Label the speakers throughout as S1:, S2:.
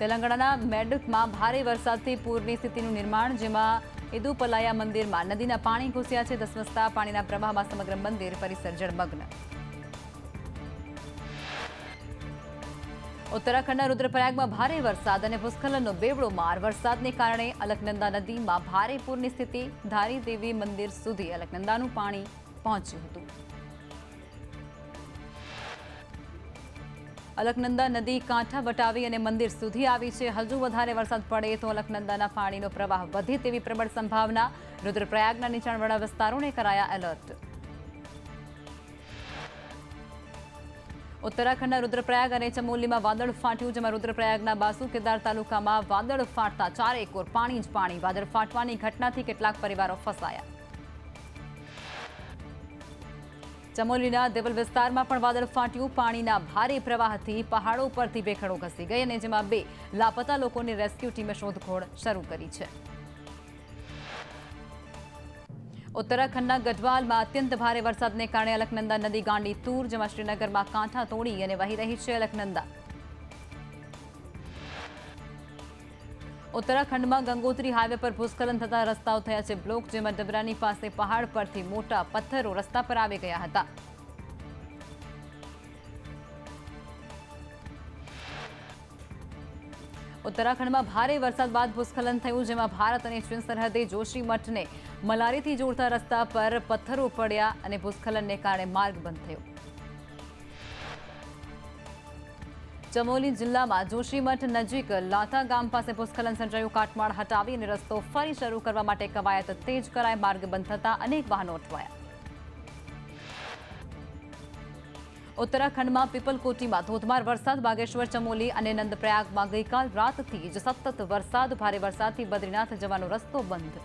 S1: તેલંગાણાના મેડકમાં ભારે વરસાદથી પૂરની સ્થિતિનું નિર્માણ, જેમાં ઇદુપલાયા મંદિરમાં નદીના પાણી ઘૂસ્યા છે. ધસમસતા પાણીના પ્રવાહમાં સમગ્ર મંદિર પરિસર જળમગ્ન. ઉત્તરાખંડના રુદ્રપ્રયાગમાં ભારે વરસાદ અને ભૂસ્ખલનનો બેવડો માર. વરસાદને કારણે અલકનંદા નદીમાં ભારે પૂરની સ્થિતિ. ધારી દેવી મંદિર સુધી અલકનંદાનું પાણી પહોંચ્યું હતું. અલકનંદા નદી કાંઠા વટાવી અને મંદિર સુધી આવી છે. હજુ વધારે વરસાદ પડે તો અલકનંદાના પાણીનો પ્રવાહ વધે તેવી પ્રબળ સંભાવના. રુદ્રપ્રયાગના નીચાણવાળા વિસ્તારોને કરાયા એલર્ટ. ઉત્તરાખંડના રુદ્રપ્રયાગ અને ચમોલીમાં વાદળ ફાટ્યું, જેમાં રુદ્રપ્રયાગના બાસુ કેદાર તાલુકામાં વાદળ ફાટતા ચારેકોર પાણી જ પાણી. વાદળ ફાટવાની ઘટનાથી કેટલાક પરિવારો ફસાયા. ચમોલીના દેવલ વિસ્તારમાં પણ વાદળ ફાટ્યું. પાણીના ભારે પ્રવાહથી પહાડો પરથી ભેખડો ઘસી ગઈ અને જેમાં 2 લાપતા લોકોની રેસ્ક્યુ ટીમે શોધખોળ શરૂ કરી છે. ઉત્તરાખંડના ગઢવાલમાં અત્યંત ભારે વરસાદને કારણે અલકનંદા નદી ગાંડી તૂર, જેમાં શ્રીનગરમાં કાંઠા તોડી અને વહી રહી છે અલકનંદા. ઉત્તરાખંડમાં ગંગોત્રી હાઈવે પર ભૂસ્ખલન થતા રસ્તાઓ થયા છે બ્લોક, જેમાં ડબરાની પાસે પહાડ પરથી મોટા પથ્થરો રસ્તા પર આવી ગયા હતા. ઉત્તરાખંડમાં ભારે વરસાદ બાદ ભૂસ્ખલન થયું, જેમાં ભારત અને ચીન સરહદે જોશીમઠને મલારીથી જોડતા રસ્તા પર પથ્થરો પડ્યા અને ભૂસ્ખલનને કારણે માર્ગ બંધ થયો. ચમોલી જિલ્લામાં જોશીમઠ નજીક લાતા ગામ પાસે ભૂસ્ખલન સર્જાયું. કાટમાળ હટાવી અને રસ્તો ફરી શરૂ કરવા માટે કવાયત તેજ કરાઈ. માર્ગ બંધ થતા અનેક વાહનો અટવાયા. ઉત્તરાખંડમાં પીપલકોટીમાં ધોધમાર વરસાદ. બાગેશ્વર, ચમોલી અને નંદપ્રયાગમાં ગઈકાલ રાતથી જ સતત વરસાદ. ભારે વરસાદથી બદ્રીનાથ જવાનો રસ્તો બંધ.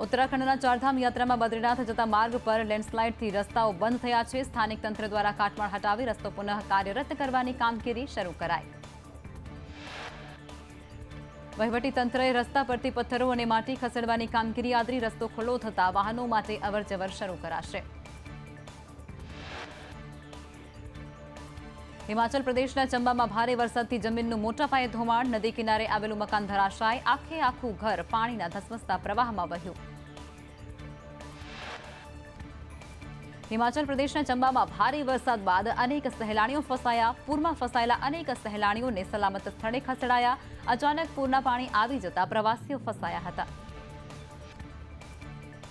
S1: ઉત્તરાખંડના ચારધામ યાત્રામાં બદ્રીનાથ જતા માર્ગ પર લેન્ડસ્લાઇડથી રસ્તાઓ બંધ થયા છે. સ્થાનિક તંત્ર દ્વારા કાટમાળ હટાવી રસ્તો પુનઃ કાર્યરત કરવાની કામગીરી શરૂ કરાઈ. વહીવટી તંત્રએ રસ્તા પરથી પથ્થરો અને માટી ખસેડવાની કામગીરી આદરી. રસ્તો ખુલ્લો થતા વાહનો માટે અવરજવર શરૂ કરાશે. હિમાચલ પ્રદેશના ચંબામાં ભારે વરસાદથી જમીનનું મોટા પાયે ધોવાણ. નદી કિનારે આવેલું મકાન ધરાશાય. આખું ઘર પાણીના ધસમસતા પ્રવાહમાં વહ્યું. હિમાચલ પ્રદેશના ચંબામાં ભારે વરસાદ બાદ અનેક સહેલાણીઓ ફસાયા. પૂરમાં ફસાયેલા અનેક સહેલાણીઓને સલામત સ્થળે ખસેડાયા. અચાનક પૂરના પાણી આવી જતા પ્રવાસીઓ ફસાયા હતા.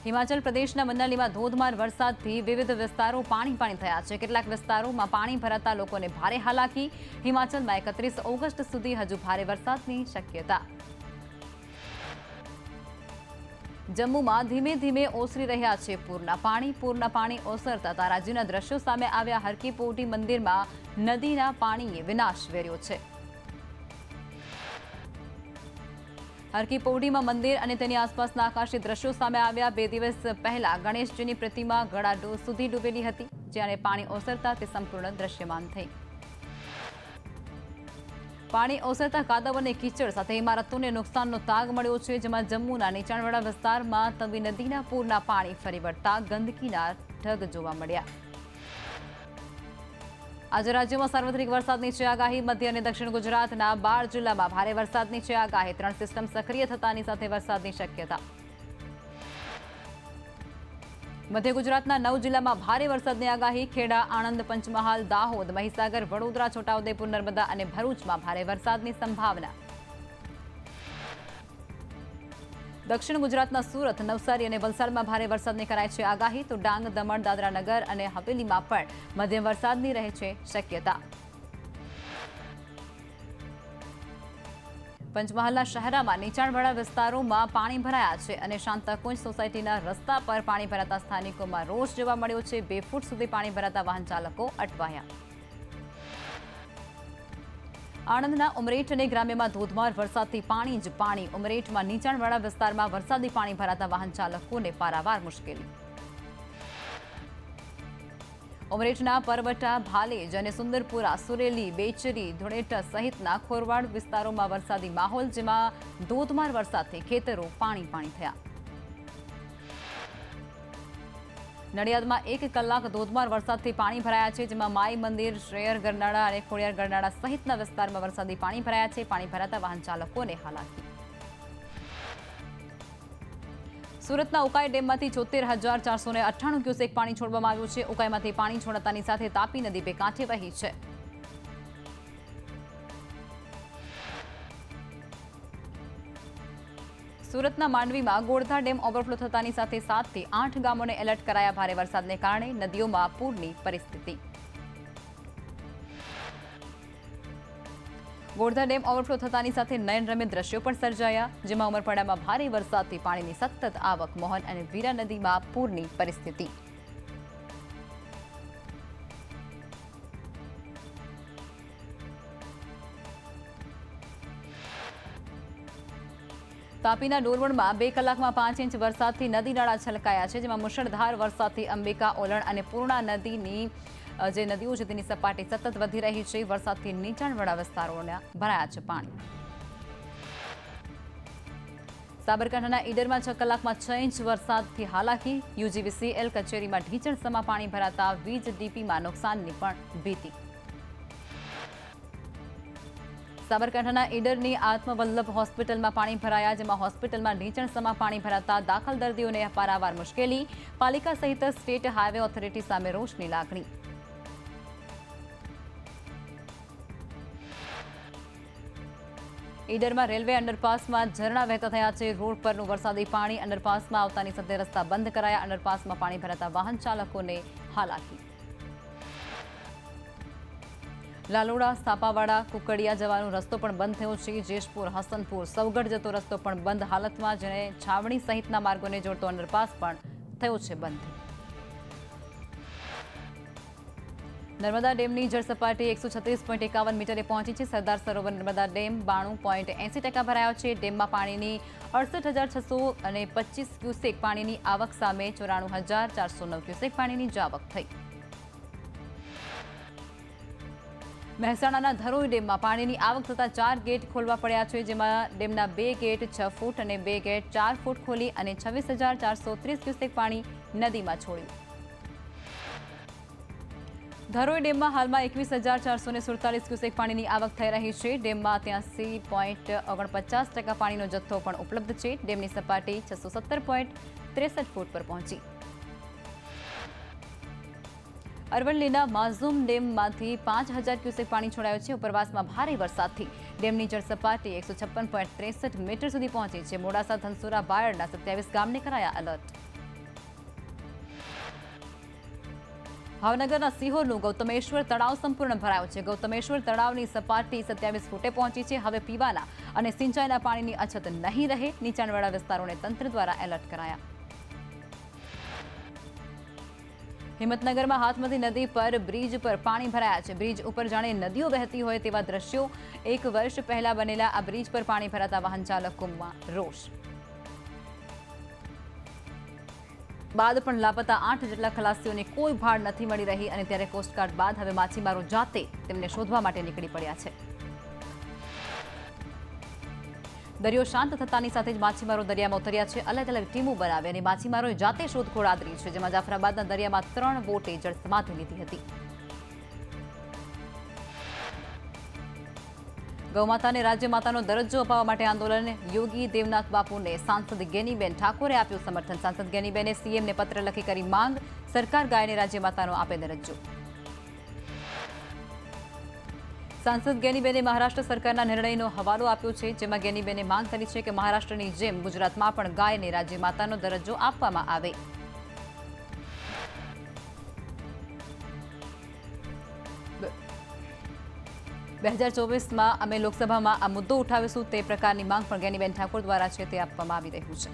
S1: હિમાચલ પ્રદેશના મનાલીમાં ધોધમાર વરસાદથી વિવિધ વિસ્તારો પાણી થયા છે. કેટલાક વિસ્તારોમાં પાણી ભરાતા લોકોને ભારે હાલાકી. હિમાચલમાં 31 ઓગસ્ટ સુધી હજુ ભારે વરસાદની શક્યતા. જમ્મુમાં ધીમે ધીમે ઓસરી રહ્યા છે પૂરના પાણી. પૂરના પાણી ઓસરતા તારાજીના દ્રશ્યો સામે આવ્યા. હરકી પૌડી મંદિરમાં નદીના પાણીએ વિનાશ વેર્યો છે. હરકી પૌડીમાં મંદિર અને તેની આસપાસના આકાશી દ્રશ્યો સામે આવ્યા. 2 દિવસ પહેલા ગણેશજીની પ્રતિમા ગળા સુધી ડૂબેલી હતી, જ્યારે પાણી ઓસરતા તે સંપૂર્ણ દ્રશ્યમાન થઈ. પાણી ઓસરતા કાદવ અને કીચડ સાથે ઇમારતોને નુકસાનનો તાગ મળ્યો છે, જેમાં જમ્મુના નીચાણવાળા વિસ્તારમાં તવી નદીના પૂરના પાણી ફરી વળતા ગંદકીના ઢગ જોવા મળ્યા. આજે રાજ્યમાં સાર્વત્રિક વરસાદની છે આગાહી. મધ્ય અને દક્ષિણ ગુજરાતના 12 જિલ્લામાં ભારે વરસાદની છે આગાહી. 3 સિસ્ટમ સક્રિય થતાની સાથે વરસાદની શક્યતા. મધ્ય ગુજરાતના 9 જિલ્લામાં ભારે વરસાદની આગાહી. ખેડા, આણંદ, પંચમહાલ, દાહોદ, મહીસાગર, વડોદરા, છોટાઉદેપુર, નર્મદા અને ભરૂચમાં ભારે વરસાદની સંભાવના. દક્ષિણ ગુજરાતના સુરત, નવસારી અને વલસાડમાં ભારે વરસાદની કરાઈ છે આગાહી. તો ડાંગ, દમણ, દાદરા નગર અને હવેલીમાં પણ મધ્યમ વરસાદની રહે છે શક્યતા. પંચમહાલના શહેરામાં નીચાણવાળા વિસ્તારોમાં પાણી ભરાયા છે અને શાંતાકુંજ સોસાયટીના રસ્તા પર પાણી ભરાતા સ્થાનિકોમાં રોષ જોવા મળ્યો છે. 2 ફૂટ સુધી પાણી ભરાતા વાહન ચાલકો અટવાયા. આણંદના ઉમરેઠ અને ગ્રામ્યમાં ધોધમાર વરસાદથી પાણી જ પાણી. ઉમરેઠમાં નીચાણવાળા વિસ્તારમાં વરસાદી પાણી ભરાતા વાહન ચાલકોને પારાવાર મુશ્કેલી. ઉમરેઠના પરવટા, ભાલેજ અને સુંદરપુરા, સુરેલી, બેચરી, ધુણેટા સહિતના ખોરવાડ વિસ્તારોમાં વરસાદી માહોલ, જેમાં ધોધમાર વરસાદથી ખેતરો પાણી થયા. નડિયાદમાં 1 કલાક ધોધમાર વરસાદથી પાણી ભરાયા છે, જેમાં માઈ મંદિર, શ્રેયર ગરનાળા અને ખોડિયાર ગરનાળા સહિતના વિસ્તારમાં વરસાદી પાણી ભરાયા છે. પાણી ભરાતા વાહન ચાલકોને હાલાકી. સુરતના ઉકાઈ ડેમમાંથી 74,498 ક્યુસેક પાણી છોડવામાં આવ્યું છે. ઉકાઈમાંથી પાણી છોડાતાની સાથે તાપી નદી બે કાંઠે વહી છે. સુરતના માંડવીમાં ગોળધા ડેમ ઓવરફ્લો થતાની સાથે 7 થી 8 ગામોને એલર્ટ કરાયા. ભારે વરસાદને કારણે નદીઓમાં પૂરની પરિસ્થિતિ. ગોળધા ડેમ ઓવરફ્લો થતાની સાથે નયનરમ્ય દ્રશ્યો પણ સર્જાયા, જેમાં ઉમરપાડામાં ભારે વરસાદથી પાણીની સતત આવક. મોહન અને વીરા નદીમાં પૂરની પરિસ્થિતિ. તાપીના ડોરવણમાં 2 કલાકમાં 5 ઇંચ વરસાદથી નદી નાળા છલકાયા છે, જેમાં મુશળધાર વરસાદથી અંબિકા, ઓલણ અને પૂર્ણા નદીની જે નદીઓ છે તેની સપાટી સતત વધી રહી છે. વરસાદથી નીચાણવાળા વિસ્તારોના ભરાયા છે પાણી. સાબરકાંઠાના ઈડરમાં 6 કલાકમાં 6 ઇંચ વરસાદથી હાલાકી. યુજીવીસીએલ કચેરીમાં ઢીંચણસમાં પાણી ભરાતા વીજ ડીપીમાં નુકસાનની પણ ભીતિ. સાબરકાંઠાના ઈડરની આત્મવલ્લભ હોસ્પિટલમાં પાણી ભરાયા, જેમાં હોસ્પિટલમાં ઢીંચણસમાં પાણી ભરાતા દાખલ દર્દીઓને પારાવાર મુશ્કેલી. પાલિકા સહિત સ્ટેટ હાઈવે ઓથોરિટી સામે રોષની લાગણી. ઈડરમાં રેલવે અંડરપાસમાં ઝરણા વહેતા થયા છે. રોડ પરનું વરસાદી પાણી અંડરપાસમાં આવતાની સાથે રસ્તા બંધ કરાયા. અંડરપાસમાં પાણી ભરાતા વાહન ચાલકોને હાલાકી. લાલોડા, સાપાવાડા, કુકડિયા જવાનો રસ્તો પણ બંધ થયો છે. જેશપુર, હસનપુર, સવગઢ જતો રસ્તો પણ બંધ હાલતમાં, જેને છાવણી સહિતના માર્ગોને જોડતો અંડરપાસ પણ થયો છે બંધ. નર્મદા ડેમની જળસપાટી 136.51 મીટરે પહોંચી છે. સરદાર સરોવર નર્મદા ડેમ 92.80% ભરાયો છે. ડેમમાં પાણીની 68,625 ક્યુસેક પાણીની આવક સામે 94,409 ક્યુસેક પાણીની જ આવક થઈ. મહેસાણાના ધરોઈ ડેમમાં પાણીની આવક થતાં 4 ગેટ ખોલવા પડ્યા છે, જેમાં ડેમના 2 ગેટ 6 ફૂટ અને 2 ગેટ 4 ફૂટ ખોલી અને 26,430 ક્યુસેક પાણી નદીમાં છોડ્યું. ધરોઈ ડેમમાં હાલમાં 21,447 ક્યુસેક પાણીની આવક થઈ રહી છે. ડેમમાં 83.49% પાણીનો જથ્થો પણ ઉપલબ્ધ છે. ડેમની સપાટી 617.63 ફૂટ પર પહોંચી. અરવલ્લીના માઝૂમ ડેમમાંથી 5,000 ક્યુસેક પાણી છોડાયું છે. ઉપરવાસમાં ભારે વરસાદથી ડેમની જળસપાટી 156.63 મીટર સુધી પહોંચી છે. મોડાસા, ધનસુરા, બાયડના 27 ગામને કરાયા એલર્ટ. ભાવનગરના સિહોરનું ગૌતમેશ્વર તળાવ સંપૂર્ણ ભરાયું છે. ગૌતમેશ્વર તળાવની સપાટી 27 ફૂટે પહોંચી છે. હવે પીવાના અને સિંચાઈના પાણીની અછત નહીં રહે. નીચાણવાળા વિસ્તારોને તંત્ર દ્વારા એલર્ટ કરાયા. હિંમતનગરમાં હાથમતી નદી પર બ્રિજ પર પાણી ભરાયા છે. બ્રિજ ઉપર જાણે નદીઓ વહેતી હોય તેવા દ્રશ્યો. 1 વર્ષ પહેલા બનેલા આ બ્રિજ પર પાણી ભરાતા વાહન ચાલકોમાં રોષ. બાદ પણ લાપતા 8 જેટલા ખલાસીઓને કોઈ ભાળ નથી મળી રહી અને ત્યારે કોસ્ટગાર્ડ બાદ હવે માછીમારો જાતે તેમને શોધવા માટે નીકળી પડ્યા છે. દરિયો શાંત થતાની સાથે જ માછીમારો દરિયામાં ઉતર્યા છે. અલગ અલગ ટીમો બનાવી અને માછીમારોએ જાતે શોધખોળ આદરી છે, જેમાં જાફરાબાદના દરિયામાં 3 બોટે જળસમાધિ લીધી હતી. ગૌમાતાને રાજ્યમાતાનો દરજ્જો અપાવવા માટે આંદોલન. યોગી દેવનાથ બાપુને સાંસદ ગેનીબેન ઠાકોરે આપ્યું સમર્થન. સાંસદ ગેનીબેને સીએમને પત્ર લખી કરી માંગ. સરકાર ગાયને રાજ્યમાતાનો આપે દરજ્જો. સાંસદ ગેનીબેને મહારાષ્ટ્ર સરકારના નિર્ણયનો હવાલો આપ્યો છે, જેમાં ગેનીબેને માંગ કરી છે કે મહારાષ્ટ્રની જેમ ગુજરાતમાં પણ ગાયને રાજ્યમાતાનો દરજ્જો આપવામાં આવે. બે 2024માં અમે લોકસભામાં આ મુદ્દો ઉઠાવીશું તે પ્રકારની માંગ પણ ગેનીબેન ઠાકોર દ્વારા છે તે આપવામાં આવી રહ્યું છે.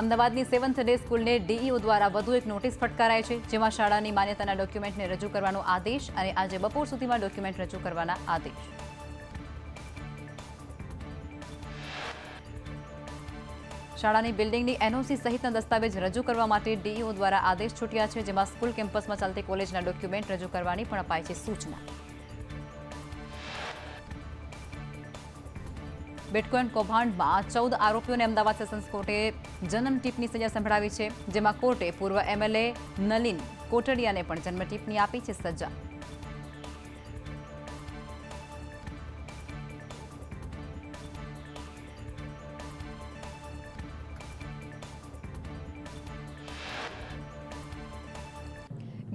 S1: અમદાવાદની 7th ડે સ્કૂલને ડીઈઓ દ્વારા વધુ એક નોટિસ ફટકારાઈ છે, જેમાં શાળાની માન્યતાના ડોક્યુમેન્ટને રજૂ કરવાનો આદેશ અને આજે બપોર સુધીમાં ડોક્યુમેન્ટ રજૂ કરવાના આદેશ. શાળાની બિલ્ડિંગની એનઓસી સહિતના દસ્તાવેજ રજૂ કરવા માટે ડીઈઓ દ્વારા આદેશ છૂટ્યા છે, જેમાં સ્કૂલ કેમ્પસમાં ચાલતી કોલેજના ડોક્યુમેન્ટ રજૂ કરવાની પણ અપાઈ છે સૂચના. બિટકોઇન કૌભાંડમાં 14 આરોપીઓને અમદાવાદ સેશન્સ કોર્ટે જન્મ ટીપની સજા સંભળાવી છે, જેમાં કોર્ટે પૂર્વ એમએલએ નલિન કોટડિયાને પણ જન્મ ટીપની આપી છે સજા.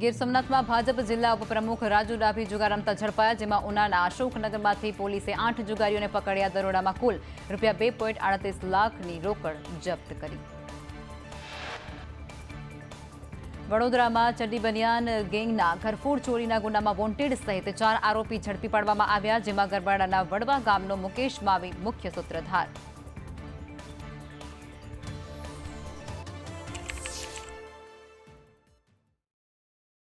S1: ગીર સોમનાથમાં ભાજપ જિલ્લા ઉપપ્રમુખ રાજુ ડાભી જુગાર રમતા ઝડપાયા, જેમાં ઉનાના અશોકનગરમાંથી પોલીસે 8 જુગારીઓને પકડ્યા. દરોડામાં કુલ ₹2.38 લાખની રોકડ જપ્ત કરી. વડોદરામાં ચડ્ડી બનિયાન ગેંગના ઘરફોડ ચોરીના ગુનામાં વોન્ટેડ સહિત 4 આરોપી ઝડપી પાડવામાં આવ્યા, જેમાં ગરબાડાના વડવા ગામનો મુકેશ માવી મુખ્ય સૂત્રધાર.